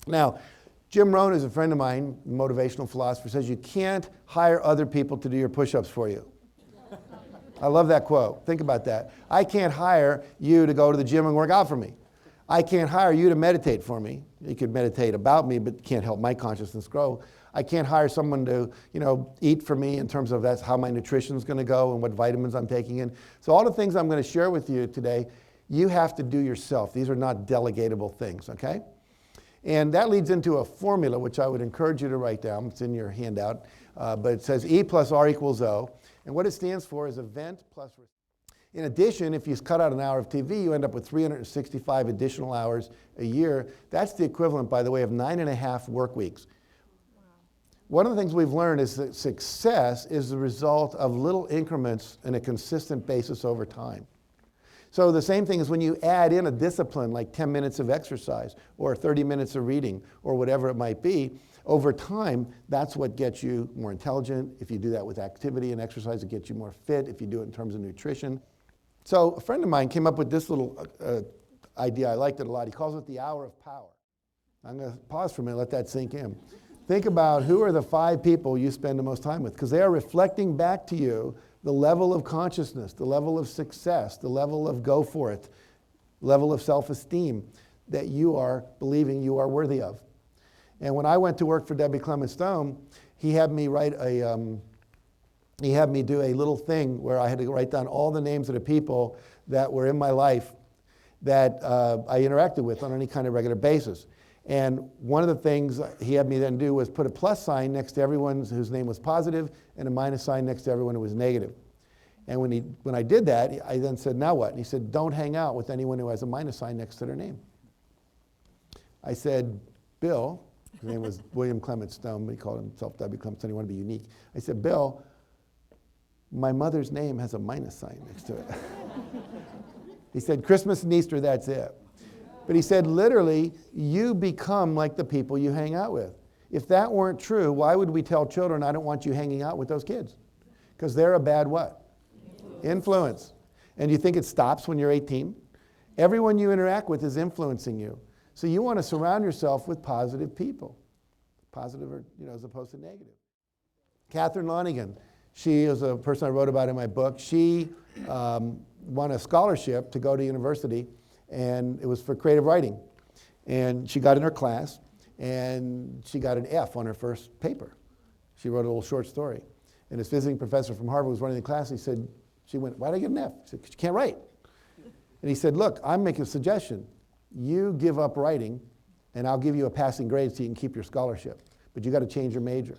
Now, Jim Rohn is a friend of mine, motivational philosopher, says you can't hire other people to do your push-ups for you. I love that quote. Think about that. I can't hire you to go to the gym and work out for me. I can't hire you to meditate for me. You could meditate about me, but can't help my consciousness grow. I can't hire someone to, eat for me in terms of that's how my nutrition is going to go and what vitamins I'm taking in. So all the things I'm going to share with you today, you have to do yourself. These are not delegatable things, okay? And that leads into a formula, which I would encourage you to write down. It's in your handout. But it says E plus R equals O. And what it stands for is event plus. In addition, if you cut out an hour of TV, you end up with 365 additional hours a year. That's the equivalent, by the way, of 9.5 work weeks. Wow. One of the things we've learned is that success is the result of little increments in a consistent basis over time. So the same thing is when you add in a discipline like 10 minutes of exercise or 30 minutes of reading or whatever it might be, over time, that's what gets you more intelligent. If you do that with activity and exercise, it gets you more fit. If you do it in terms of nutrition. So a friend of mine came up with this little idea. I liked it a lot. He calls it the hour of power. I'm going to pause for a minute, let that sink in. Think about who are the 5 people you spend the most time with, because they are reflecting back to you the level of consciousness, the level of success, the level of go for it, level of self-esteem that you are believing you are worthy of. And when I went to work for Debbie Clement Stone, he had me do a little thing where I had to write down all the names of the people that were in my life that I interacted with on any kind of regular basis. And one of the things he had me then do was put a plus sign next to everyone whose name was positive and a minus sign next to everyone who was negative. And when I did that, I then said, now what? And he said, don't hang out with anyone who has a minus sign next to their name. I said, Bill, his name was William Clement Stone, but he called himself W. Clement Stone, he wanted to be unique. I said, Bill, my mother's name has a minus sign next to it. He said, Christmas and Easter, that's it. But he said, literally, you become like the people you hang out with. If that weren't true, why would we tell children, I don't want you hanging out with those kids? Because they're a bad what? Influence. And you think it stops when you're 18? Everyone you interact with is influencing you. So you want to surround yourself with positive people. Positive, or, as opposed to negative. Catherine Lonigan, she is a person I wrote about in my book. She won a scholarship to go to university, and it was for creative writing. And she got in her class, and she got an F on her first paper. She wrote a little short story. And this visiting professor from Harvard was running the class. She went, why did I get an F? She said, 'cause you can't write. And he said, look, I'm making a suggestion. You give up writing, and I'll give you a passing grade so you can keep your scholarship. But you got to change your major.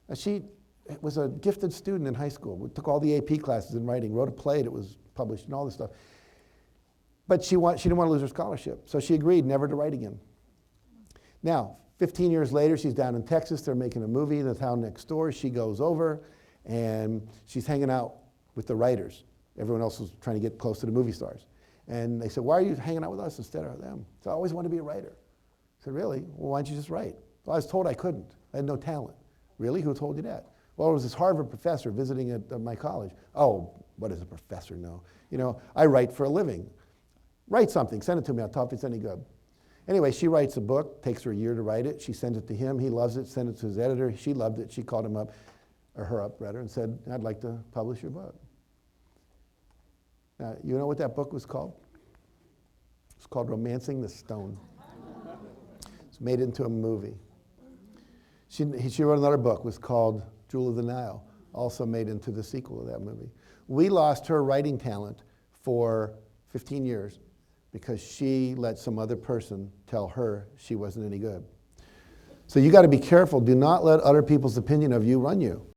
Now, she was a gifted student in high school. We took all the AP classes in writing, wrote a play that was published and all this stuff. But she didn't want to lose her scholarship. So she agreed never to write again. Now, 15 years later, she's down in Texas. They're making a movie in the town next door. She goes over, and she's hanging out with the writers. Everyone else was trying to get close to the movie stars. And they said, why are you hanging out with us instead of them? So I always wanted to be a writer. I said, really? Well, why don't you just write? Well, I was told I couldn't. I had no talent. Really? Who told you that? Well, it was this Harvard professor visiting at my college. Oh, what does a professor know? I write for a living. Write something, send it to me, I'll tell if it's any good. Anyway, she writes a book, takes her a year to write it. She sends it to him, he loves it, sends it to his editor. She loved it, she called him up, or her up rather, and said, I'd like to publish your book. Now, you know what that book was called? It's called Romancing the Stone. It's made into a movie. She wrote another book, it was called Jewel of the Nile, also made into the sequel of that movie. We lost her writing talent for 15 years because she let some other person tell her she wasn't any good. So you got to be careful. Do not let other people's opinion of you run you.